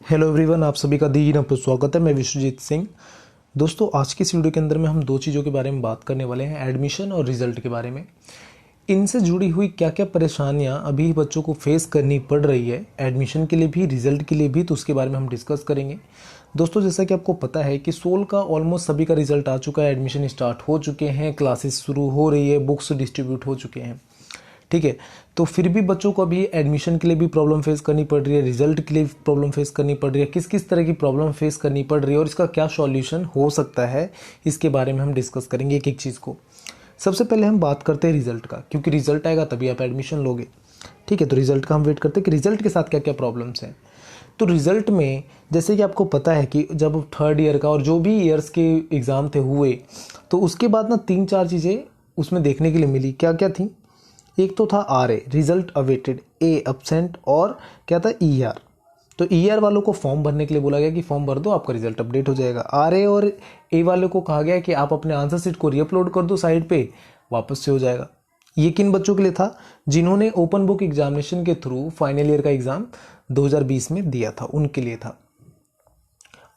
Hello everyone, आप सभी का दीन पर स्वागत है। मैं विश्वजीत सिंह। दोस्तों, आज की इस वीडियो के अंदर में हम दो चीज़ों के बारे में बात करने वाले हैं, एडमिशन और रिज़ल्ट के बारे में। इनसे जुड़ी हुई क्या क्या परेशानियां अभी बच्चों को फेस करनी पड़ रही है, एडमिशन के लिए भी रिज़ल्ट के लिए भी, तो उसके बारे में हम डिस्कस करेंगे। दोस्तों, जैसा कि आपको पता है कि 16 का ऑलमोस्ट सभी का रिजल्ट आ चुका है, एडमिशन स्टार्ट हो चुके हैं, क्लासेस शुरू हो रही है, बुक्स डिस्ट्रीब्यूट हो चुके हैं। ठीक है, तो फिर भी बच्चों को अभी एडमिशन के लिए भी प्रॉब्लम फेस करनी पड़ रही है, रिजल्ट के लिए प्रॉब्लम फेस करनी पड़ रही है। किस किस तरह की प्रॉब्लम फेस करनी पड़ रही है और इसका क्या सॉल्यूशन हो सकता है, इसके बारे में हम डिस्कस करेंगे एक एक चीज़ को। सबसे पहले हम बात करते हैं रिजल्ट का, क्योंकि रिजल्ट आएगा तभी आप एडमिशन लोगे। ठीक है, तो रिजल्ट का हम वेट करते हैं कि रिजल्ट के साथ क्या क्या प्रॉब्लम्स हैं। तो रिजल्ट में जैसे कि आपको पता है कि जब थर्ड ईयर का और जो भी ईयर्स के एग्ज़ाम थे हुए, तो उसके बाद ना 3-4 चीज़ें उसमें देखने के लिए मिली। क्या क्या थी? एक तो था RA, result awaited, A absent, और क्या था ER। तो ER वालों को फॉर्म भरने के लिए बोला गया कि फॉर्म भर दो, आपका रिजल्ट अपडेट हो जाएगा। RA और A वालों को कहा गया कि आप अपने आंसर शीट को रीअपलोड कर दो साइट पे, वापस से हो जाएगा। ये किन बच्चों के लिए था? जिन्होंने ओपन बुक एग्जामिनेशन के थ्रू फाइनल ईयर का एग्जाम 2020 में दिया था, उनके लिए था।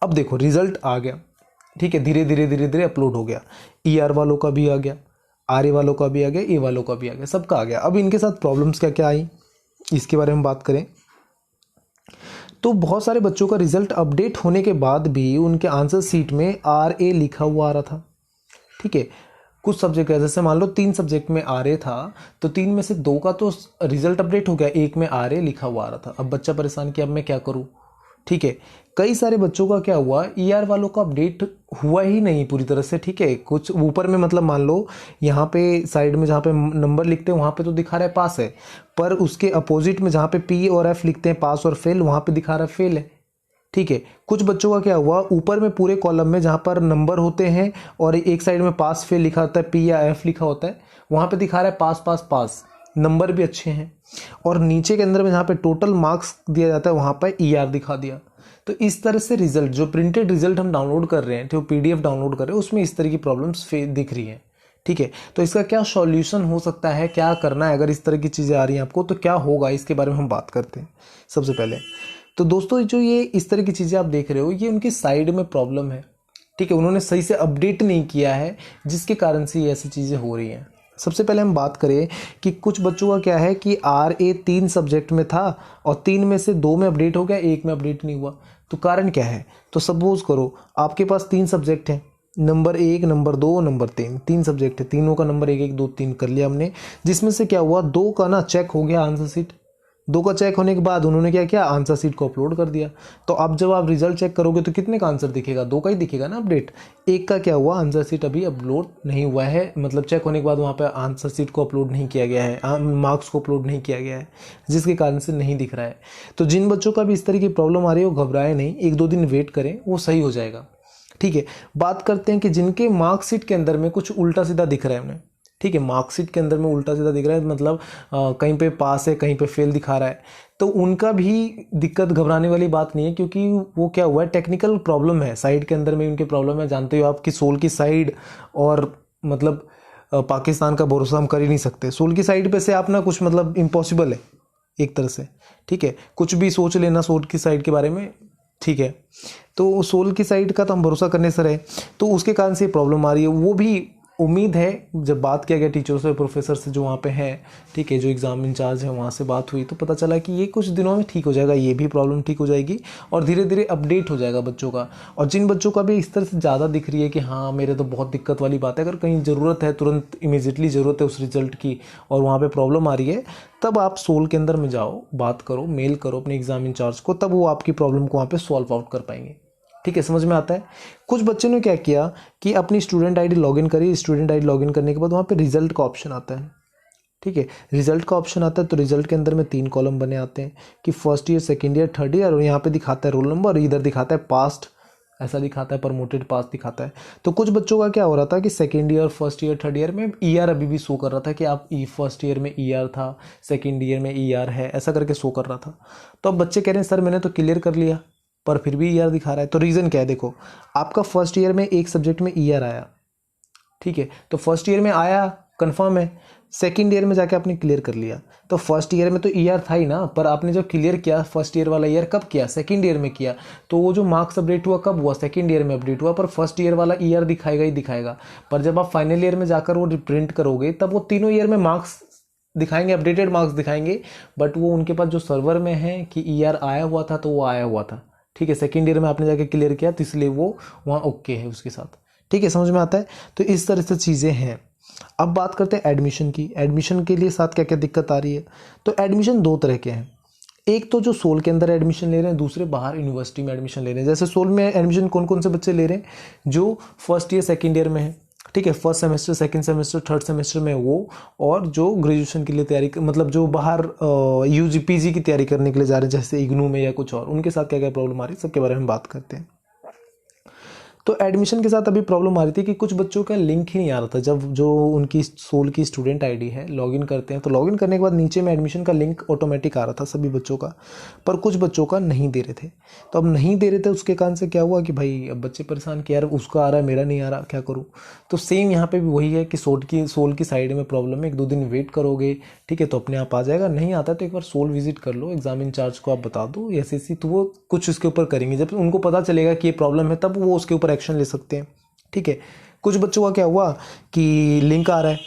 अब देखो, रिजल्ट आ गया, ठीक है, धीरे धीरे धीरे धीरे अपलोड हो गया। ER वालों का भी आ गया, RA वालों का भी आ गया, A वालों का भी आ गया, सबका आ गया। अब इनके साथ प्रॉब्लम्स क्या क्या आई, इसके बारे में बात करें तो बहुत सारे बच्चों का रिजल्ट अपडेट होने के बाद भी उनके आंसर शीट में RA लिखा हुआ आ रहा था। ठीक है, कुछ सब्जेक्ट है, जैसे मान लो 3 सब्जेक्ट में RA था, तो 3 में से 2 का तो रिजल्ट अपडेट हो गया, 1 में RA लिखा हुआ आ रहा था। अब बच्चा परेशान कि अब मैं क्या करूं। ठीक है, कई सारे बच्चों का क्या हुआ, ER वालों का अपडेट हुआ ही नहीं पूरी तरह से। ठीक है, कुछ ऊपर में, मतलब मान लो यहाँ पे साइड में जहाँ पे नंबर लिखते हैं वहाँ पे तो दिखा रहा है पास है, पर उसके अपोजिट में जहाँ पे P और F लिखते हैं, पास और फेल, वहाँ पे दिखा रहा है फेल है। ठीक है, कुछ बच्चों का क्या हुआ, ऊपर में पूरे कॉलम में जहाँ पर नंबर होते हैं और एक साइड में पास फेल लिखा होता है, P या F लिखा होता है, वहाँ पे दिखा रहा है पास पास पास, नंबर भी अच्छे हैं, और नीचे के अंदर में जहाँ पे टोटल मार्क्स दिया जाता है वहाँ पर ER दिखा दिया। तो इस तरह से रिजल्ट, जो प्रिंटेड रिजल्ट हम डाउनलोड कर रहे हैं, जो PDF डाउनलोड कर रहे हैं, उसमें इस तरह की प्रॉब्लम्स दिख रही हैं। ठीक है, तो इसका क्या सॉल्यूशन हो सकता है, क्या करना है, अगर इस तरह की चीज़ें आ रही हैं आपको तो क्या होगा, इसके बारे में हम बात करते हैं सबसे पहले। तो दोस्तों, जो ये इस तरह की चीज़ें आप देख रहे हो, ये उनकी साइड में प्रॉब्लम है। ठीक है, उन्होंने सही से अपडेट नहीं किया है, जिसके कारण से ये ऐसी चीज़ें हो रही हैं। सबसे पहले हम बात करें कि कुछ बच्चों का क्या है कि RA 3 सब्जेक्ट में था और 3 में से 2 में अपडेट हो गया, 1 में अपडेट नहीं हुआ। तो कारण क्या है? तो सपोज करो आपके पास 3 सब्जेक्ट हैं, नंबर 1, नंबर 2, नंबर 3, 3 सब्जेक्ट है, तीनों का नंबर 1 1 2 3 कर लिया हमने। जिसमें से क्या हुआ, 2 का ना चेक हो गया आंसर शीट। 2 का चेक होने के बाद उन्होंने क्या किया, आंसर शीट को अपलोड कर दिया। तो अब जब आप रिजल्ट चेक करोगे तो कितने का आंसर दिखेगा? 2 का ही दिखेगा ना अपडेट। 1 का क्या हुआ, आंसर शीट अभी अपलोड नहीं हुआ है, मतलब चेक होने के बाद वहाँ पे आंसर शीट को अपलोड नहीं किया गया है, मार्क्स को अपलोड नहीं किया गया है, जिसके कारण से नहीं दिख रहा है। तो जिन बच्चों का भी इस तरह की प्रॉब्लम आ रही है वो घबराए नहीं, 1-2 दिन वेट करें, वो सही हो जाएगा। ठीक है, बात करते हैं कि जिनके मार्कशीट के अंदर में कुछ उल्टा सीधा दिख रहा है उन्हें। ठीक है, मार्कशीट के अंदर में उल्टा सीधा दिख रहा है, मतलब कहीं पे पास है, कहीं पे फेल दिखा रहा है, तो उनका भी दिक्कत घबराने वाली बात नहीं है, क्योंकि वो क्या हुआ है, टेक्निकल प्रॉब्लम है, साइड के अंदर में उनकी प्रॉब्लम है। जानते हो आपकी सोल की साइड, और मतलब पाकिस्तान का भरोसा हम कर ही नहीं सकते। सोल की साइड पे से आप ना कुछ, मतलब इम्पॉसिबल है एक तरह से। ठीक है, कुछ भी सोच लेना सोल की साइड के बारे में। ठीक है, तो सोल की साइड का तो हम भरोसा करने से रहे, तो उसके कारण से प्रॉब्लम आ रही है। वो भी उम्मीद है, जब बात किया गया टीचर से, प्रोफेसर से जो वहाँ पे हैं, ठीक है, जो एग्ज़ाम इंचार्ज है, वहाँ से बात हुई तो पता चला कि ये कुछ दिनों में ठीक हो जाएगा, ये भी प्रॉब्लम ठीक हो जाएगी और धीरे धीरे अपडेट हो जाएगा बच्चों का। और जिन बच्चों का भी इस तरह से ज़्यादा दिख रही है कि हाँ मेरे तो बहुत दिक्कत वाली बात है, अगर कहीं ज़रूरत है, तुरंत इमीजिएटली ज़रूरत है उस रिजल्ट की और वहाँ पर प्रॉब्लम आ रही है, तब आप सोल के अंदर में जाओ, बात करो, मेल करो अपने एग्ज़ाम इंचार्ज को, तब वो आपकी प्रॉब्लम को वहाँ पर सॉल्व आउट कर पाएंगे। ठीक है, समझ में आता है। कुछ बच्चों ने क्या किया कि अपनी स्टूडेंट आईडी लॉगिन करी, स्टूडेंट आईडी लॉगिन करने के बाद वहाँ पे रिजल्ट का ऑप्शन आता है। ठीक है, रिजल्ट का ऑप्शन आता है, तो रिजल्ट के अंदर में 3 कॉलम बने आते हैं कि first year, second year, third year, और यहाँ पे दिखाता है रोल नंबर, और इधर दिखाता है पास्ट, ऐसा दिखाता है, प्रमोटेड पास दिखाता है। तो कुछ बच्चों का क्या हो रहा था कि second year, first year, third year में ER अभी भी शो कर रहा था कि आप फर्स्ट ईयर में ER था, सेकेंड ईयर में ER है, ऐसा करके शो कर रहा था। तो अब बच्चे कह रहे हैं सर मैंने तो क्लियर कर लिया, पर फिर भी ER दिखा रहा है। तो रीज़न क्या है? देखो, आपका फर्स्ट ईयर में एक सब्जेक्ट में ER आया, ठीक है, तो फर्स्ट ईयर में आया, कंफर्म है, सेकेंड ईयर में जाके आपने क्लियर कर लिया, तो फर्स्ट ईयर में तो ईयर था ही ना, पर आपने जब क्लियर किया फर्स्ट ईयर वाला ईयर कब किया, सेकेंड ईयर में किया, तो वो जो मार्क्स अपडेट हुआ कब हुआ, सेकेंड ईयर में अपडेट हुआ, पर फर्स्ट ईयर वाला ईयर दिखाएगा ही दिखाएगा। पर जब आप फाइनल ईयर में जाकर वो रिप्रिंट करोगे तब वो तीनों ईयर में मार्क्स दिखाएंगे, अपडेटेड मार्क्स दिखाएंगे, बट वो उनके पास जो सर्वर में है कि ईयर आया हुआ था तो वो आया हुआ था। ठीक है, सेकेंड ईयर में आपने जाके क्लियर किया तो इसलिए वो वहाँ ओके है उसके साथ। ठीक है, समझ में आता है। तो इस तरह से चीज़ें हैं। अब बात करते हैं एडमिशन की। एडमिशन के लिए साथ क्या क्या दिक्कत आ रही है। तो एडमिशन दो तरह के हैं, एक तो जो सोल के अंदर एडमिशन ले रहे हैं, दूसरे बाहर यूनिवर्सिटी में एडमिशन ले रहे हैं। जैसे सोल में एडमिशन कौन कौन से बच्चे ले रहे हैं, जो फर्स्ट ईयर सेकेंड ईयर में है, ठीक है, first semester second semester third semester में वो, और जो ग्रेजुएशन के लिए तैयारी मतलब जो बाहर यूजी पीजी की तैयारी करने के लिए जा रहे हैं जैसे इग्नू में या कुछ और, उनके साथ क्या क्या प्रॉब्लम आ रही है सबके बारे में बात करते हैं। तो एडमिशन के साथ अभी प्रॉब्लम आ रही थी कि कुछ बच्चों का लिंक ही नहीं आ रहा था। जब जो उनकी सोल की स्टूडेंट आईडी है लॉगिन करते हैं तो लॉगिन करने के बाद नीचे में एडमिशन का लिंक ऑटोमेटिक आ रहा था सभी बच्चों का, पर कुछ बच्चों का नहीं दे रहे थे। तो अब नहीं दे रहे थे, उसके कारण से क्या हुआ कि भाई अब बच्चे परेशान कि यार उसका आ रहा है मेरा नहीं आ रहा, क्या करूँ। तो सेम यहाँ पे भी वही है कि सोल की साइड में प्रॉब्लम है, एक दो दिन वेट करोगे ठीक है तो अपने आप आ जाएगा। नहीं आता तो एक बार सोल विजिट कर लो, एग्जाम इंचार्ज को आप बता दो ऐसी, तो वो कुछ इसके ऊपर करेंगे। जब उनको पता चलेगा कि ये प्रॉब्लम है तब वो उसके ऊपर एक्शन ले सकते हैं। ठीक है, कुछ बच्चों का क्या हुआ कि लिंक आ रहा है,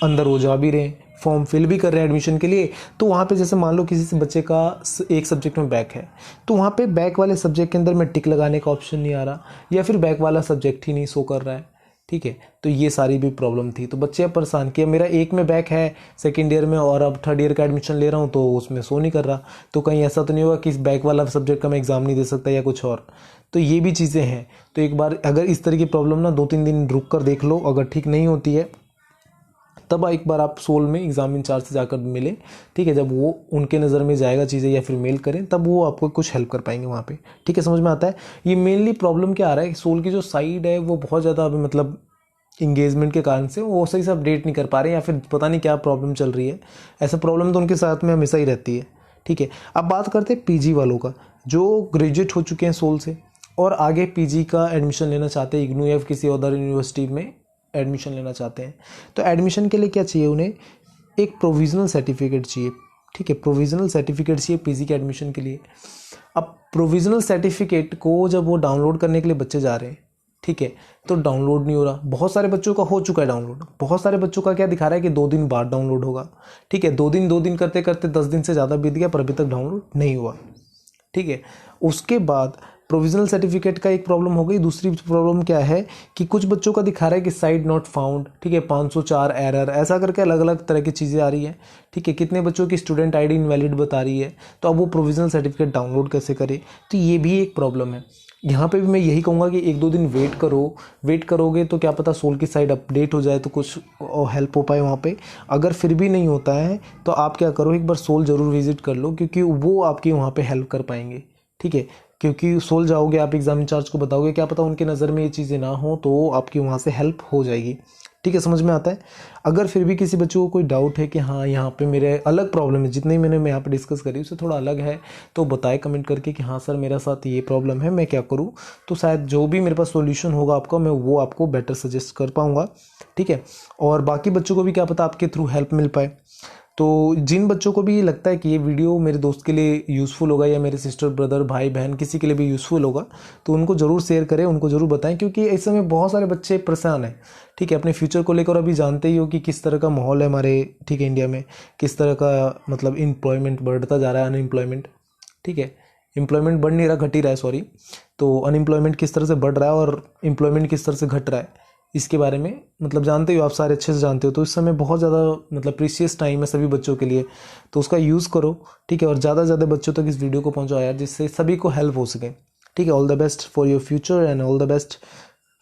अंदर वो जा भी रहे हैं, फॉर्म फिल भी कर रहे हैं एडमिशन के लिए, तो वहाँ पे जैसे मान लो किसी से बच्चे का एक सब्जेक्ट में बैक है, तो वहाँ पे बैक वाले सब्जेक्ट के अंदर में टिक लगाने का ऑप्शन नहीं आ रहा, या फिर बैक वाला सब्जेक्ट ही नहीं शो कर रहा है। ठीक है, तो ये सारी भी प्रॉब्लम थी। तो बच्चे अब परेशान किया, मेरा एक में बैक है सेकेंड ईयर में और अब थर्ड ईयर का एडमिशन ले रहा हूँ तो उसमें शो नहीं कर रहा, तो कहीं ऐसा तो नहीं होगा कि इस बैक वाला सब्जेक्ट का मैं एग्ज़ाम नहीं दे सकता या कुछ और। तो ये भी चीज़ें हैं। तो एक बार अगर इस तरह की प्रॉब्लम ना 2-3 दिन रुक कर देख लो, अगर ठीक नहीं होती है तब एक बार आप सोल में एग्जाम इंचार्ज से जाकर मिले। ठीक है, जब वो उनके नज़र में जाएगा चीज़ें या फिर मेल करें तब वो आपको कुछ हेल्प कर पाएंगे वहाँ पे। ठीक है, समझ में आता है। ये मेनली प्रॉब्लम क्या आ रहा है, सोल की जो साइड है वो बहुत ज़्यादा अभी मतलब इंगेजमेंट के कारण से वो सही से अपडेट नहीं कर पा रहे हैं, या फिर पता नहीं क्या प्रॉब्लम चल रही है। ऐसा प्रॉब्लम तो उनके साथ में हमेशा ही रहती है। ठीक है, अब बात करते हैं पीजी वालों का, जो ग्रेजुएट हो चुके हैं सोल से और आगे पीजी का एडमिशन लेना चाहते हैं, इग्नू या किसी अदर यूनिवर्सिटी में एडमिशन लेना चाहते हैं। तो एडमिशन के लिए क्या चाहिए उन्हें, एक प्रोविज़नल सर्टिफिकेट चाहिए। ठीक है, प्रोविज़नल सर्टिफिकेट चाहिए पीजी के एडमिशन के लिए। अब प्रोविज़नल सर्टिफिकेट को जब वो डाउनलोड करने के लिए बच्चे जा रहे हैं, ठीक है, तो डाउनलोड नहीं हो रहा। बहुत सारे बच्चों का हो चुका है डाउनलोड, बहुत सारे बच्चों का क्या दिखा रहा है कि 2 दिन बाद डाउनलोड होगा। ठीक है, 2 दिन करते करते 10 दिन से ज़्यादा बीत गया पर अभी तक डाउनलोड नहीं हुआ। ठीक है, उसके बाद प्रोविजनल सर्टिफिकेट का एक प्रॉब्लम हो गई। दूसरी प्रॉब्लम क्या है कि कुछ बच्चों का दिखा रहा है कि साइट नॉट फाउंड, ठीक है, 504 एरर, ऐसा करके अलग अलग तरह की चीज़ें आ रही है। ठीक है, कितने बच्चों की स्टूडेंट आईडी इनवैलिड बता रही है, तो अब वो प्रोविजनल सर्टिफिकेट डाउनलोड कैसे करे, तो ये भी एक प्रॉब्लम है। यहाँ पे भी मैं यही कहूँगा कि 1-2 दिन वेट करो, वेट करोगे तो क्या पता सोल की साइड अपडेट हो जाए तो कुछ हेल्प हो पाए वहाँ पे। अगर फिर भी नहीं होता है तो आप क्या करो, एक बार सोल ज़रूर विजिट कर लो, क्योंकि वो आपकी वहाँ पे हेल्प कर पाएंगे। ठीक है, क्योंकि सोल जाओगे आप एग्जाम इंचार्ज को बताओगे, क्या पता उनके नज़र में ये चीज़ें ना हो तो आपकी वहाँ से हेल्प हो जाएगी। ठीक है, समझ में आता है। अगर फिर भी किसी बच्चों को कोई डाउट है कि हाँ यहाँ पे मेरे अलग प्रॉब्लम है, जितनी मैं यहाँ पे डिस्कस करी उससे थोड़ा अलग है, तो बताए कमेंट करके कि हाँ सर मेरा साथ ये प्रॉब्लम है, मैं क्या करूँ, तो शायद जो भी मेरे पास सॉल्यूशन होगा आपका मैं वो आपको बेटर सजेस्ट कर पाऊँगा। ठीक है, और बाकी बच्चों को भी क्या पता आपके थ्रू हेल्प मिल पाए। तो जिन बच्चों को भी लगता है कि ये वीडियो मेरे दोस्त के लिए यूज़फुल होगा या मेरे सिस्टर ब्रदर भाई बहन किसी के लिए भी यूज़फुल होगा, तो उनको ज़रूर शेयर करें, उनको ज़रूर बताएं, क्योंकि इस समय बहुत सारे बच्चे परेशान हैं। ठीक है, अपने फ्यूचर को लेकर अभी जानते ही हो कि किस तरह का माहौल है हमारे, ठीक है, इंडिया में किस तरह का मतलब एम्प्लॉयमेंट बढ़ता जा रहा है, अनएम्प्लॉयमेंट। ठीक है, एम्प्लॉयमेंट बढ़ नहीं रहा, घट ही रहा है, सॉरी। तो अनएम्प्लॉयमेंट किस तरह से बढ़ रहा है और एम्प्लॉयमेंट किस तरह से घट रहा है, इसके बारे में मतलब जानते हो आप सारे, अच्छे से जानते हो। तो इस समय बहुत ज़्यादा मतलब प्रीशियस टाइम है सभी बच्चों के लिए, तो उसका यूज़ करो। ठीक है, और ज़्यादा से ज़्यादा बच्चों तक इस वीडियो को पहुंचाओ यार, जिससे सभी को हेल्प हो सके। ठीक है, all the best for your future and all the best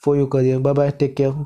for your career. Bye bye, take care.